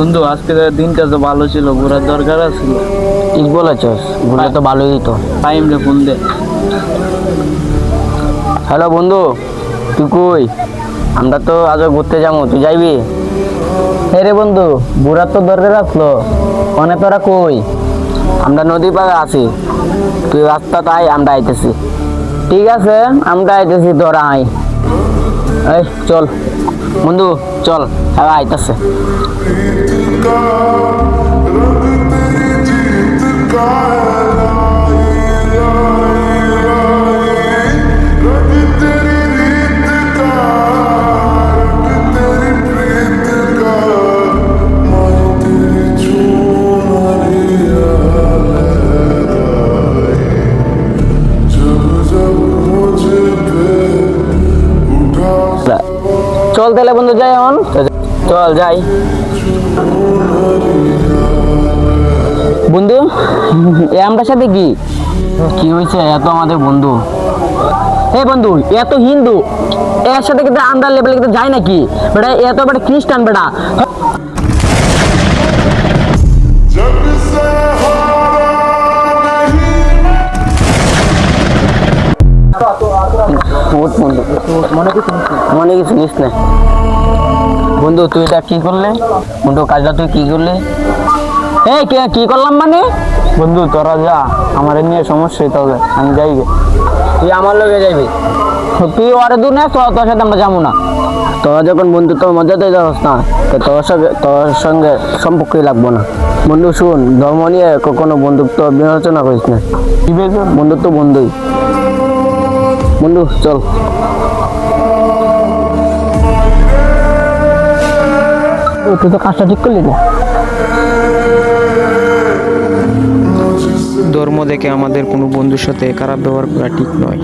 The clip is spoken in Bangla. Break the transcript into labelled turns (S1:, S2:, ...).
S1: বন্ধু আজকে দিনটা তো ভালো ছিল, ঘোরার দরকার ছিল।
S2: ঠিক বলেছস, ঘুরলে তো ভালোই হতো।
S1: টাইম রে ফোন দে।
S2: হ্যালো বন্ধু, তুই কই? আমরা তো আজও ঘুরতে যাবো, তুই যাইবি? হ্যাঁ রে বন্ধু, ঘোরার তো দরকার আসলো। অনেক তোরা কই? আমরা নদী পাড়ে আছি, তুই রাস্তা তাই আমরা আইতেছি। ঠিক আছে, আমরা আইতেছি, তোরা আই। এই চল বন্ধু, চল, হ্যাঁ আইতেছে। চল তাহলে বন্ধু যাই, এখন চল যাই বন্ধু। আমরা সাথে কি কি হয়েছে? এত আমাদের বন্ধু, এই বন্ধু এত হিন্দু এর সাথে কিন্তু আমরা লেভেলে কিন্তু যাই নাকি বেটা? এত বেটা খ্রিস্টান বেটা। মনে কিছু নিস না বন্ধু। তুই এটা কি করলে বন্ধু? কাজটা তুই কি করলে? এই কি করলাম মানে?
S1: বন্ধু তোরা যা, আমার নিয়ে সমস্যা হইতে হবে, আমি যাই গে।
S2: তুই আমার লগে যাবি? তুই ওরে দূর না, তোর সাথে আমরা যাবো না। তোরা যখন বন্ধু তোর মজাতে যাস না, তো তোর সঙ্গে সম্পর্কই লাগবো না। বন্ধু শুন, ধর্ম নিয়ে কখনো বন্ধুত্ব বিবেচনা করিস না।
S1: কি বেজন?
S2: বন্ধুত্ব বন্ধুই। বন্ধু চল। তুই তো কাজটা ঠিক করলি না।
S3: ধর্ম দেখে আমাদের কোনো বন্ধুর সাথে খারাপ ব্যবহার করা ঠিক নয়।